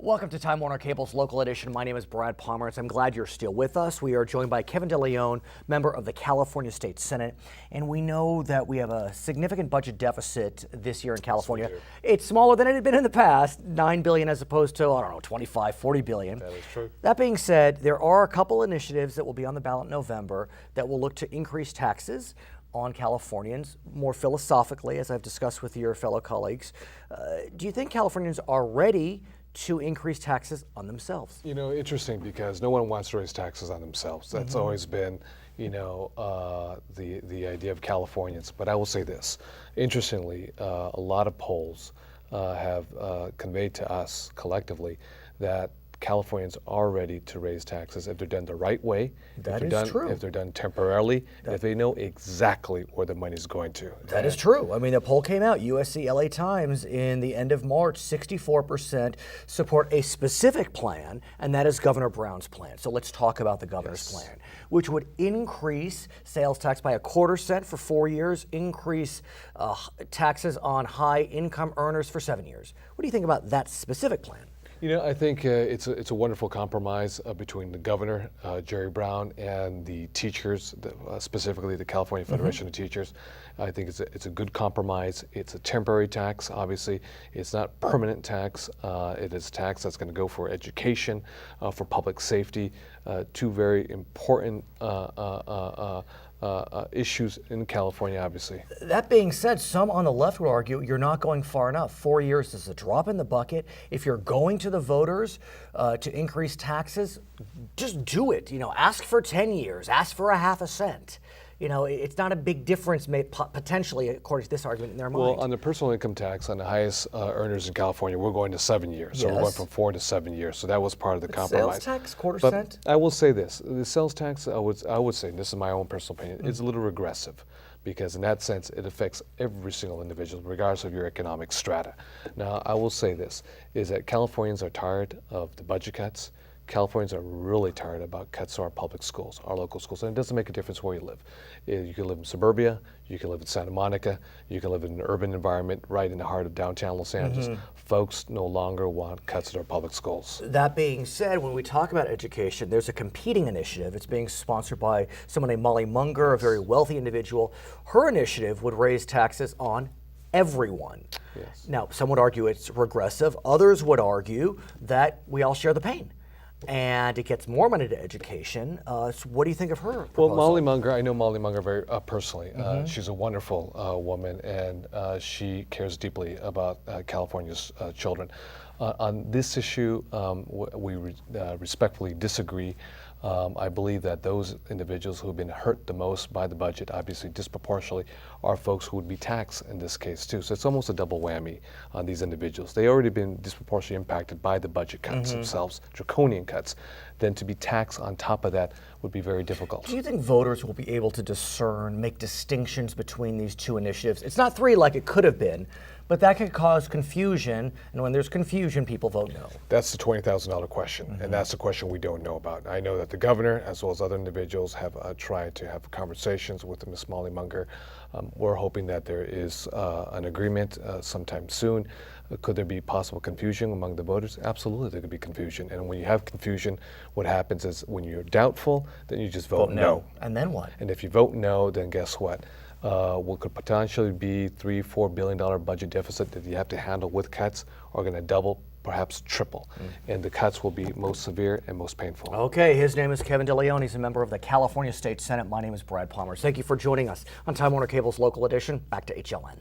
Welcome to Time Warner Cable's local edition. My name is Brad Pomerance. I'm glad you're still with us. We are joined by Kevin DeLeon, member of the California State Senate, and we know that we have a significant budget deficit this year in California. Yes, it's smaller than it had been in the past, $9 billion as opposed to, I don't know, $25, $40 billion. That is true. That being said, there are a couple initiatives that will be on the ballot in November that will look to increase taxes on Californians more philosophically, as I've discussed with your fellow colleagues. Do you think Californians are ready to increase taxes on themselves? You know, interesting because no one wants to raise taxes on themselves. That's always been, the idea of Californians. But I will say this, interestingly, a lot of polls have conveyed to us collectively that Californians are ready to raise taxes if they're done the right way. That is true. If they're done temporarily, if they know exactly where the money's going to. That is true. I mean, the poll came out, USC LA Times, in the end of March, 64% support a specific plan, and that is Governor Brown's plan. So let's talk about the governor's plan, which would increase sales tax by 1/4 cent for 4 years, increase taxes on high income earners for 7 years. What do you think about that specific plan? You know, I think it's a wonderful compromise between the governor, Jerry Brown, and the teachers, specifically the California Federation of Teachers. I think it's a good compromise. It's a temporary tax, obviously. It's not permanent tax. It is a tax that's going to go for education, for public safety, two very important issues in California, obviously. That being said, some on the left would argue you're not going far enough. 4 years is a drop in the bucket. If you're going to the voters to increase taxes, just do it. You know, ask for 10 years, ask for 1/2 cent. You know, it's not a big difference, potentially, according to this argument, in their mind. Well, on the personal income tax, on the highest earners in California, we're going to 7 years. So we're going from 4 to 7 years. So that was part of the compromise. Sales tax, 1/4 but cent? I will say this: the sales tax, I would say, and this is my own personal opinion, is a little regressive, because in that sense, it affects every single individual, regardless of your economic strata. Now, I will say this: is that Californians are tired of the budget cuts. Californians are really tired about cuts to our public schools, our local schools, and it doesn't make a difference where you live. You can live in suburbia, you can live in Santa Monica, you can live in an urban environment right in the heart of downtown Los Angeles. Folks no longer want cuts to our public schools. That being said, when we talk about education, there's a competing initiative. It's being sponsored by someone named Molly Munger, a very wealthy individual. Her initiative would raise taxes on everyone. Yes. Now, some would argue it's regressive. Others would argue that we all share the pain, and it gets more money to education. So what do you think of her proposal? Well, Molly Munger, I know Molly Munger very personally. She's a wonderful woman, and she cares deeply about California's children. On this issue, we respectfully disagree. I believe that those individuals who have been hurt the most by the budget, obviously disproportionately, are folks who would be taxed in this case too. So it's almost a double whammy on these individuals. They already been disproportionately impacted by the budget cuts themselves, draconian cuts. Then to be taxed on top of that would be very difficult. Do you think voters will be able to discern, make distinctions between these two initiatives? It's not three like it could have been, but that could cause confusion, and when there's confusion, people vote no. That's the $20,000 question, and that's the question we don't know about. I know that the governor, as well as other individuals, have tried to have conversations with Ms. Molly Munger. We're hoping that there is an agreement sometime soon. Could there be possible confusion among the voters? Absolutely, there could be confusion. And when you have confusion, what happens is when you're doubtful, then you just vote no. And then what? And if you vote no, then guess what? What could potentially be $3-4 billion budget deficit that you have to handle with cuts are going to double, perhaps triple. And the cuts will be most severe and most painful. Okay, his name is Kevin DeLeon. He's a member of the California State Senate. My name is Brad Palmer. Thank you for joining us on Time Warner Cable's local edition. Back to HLN.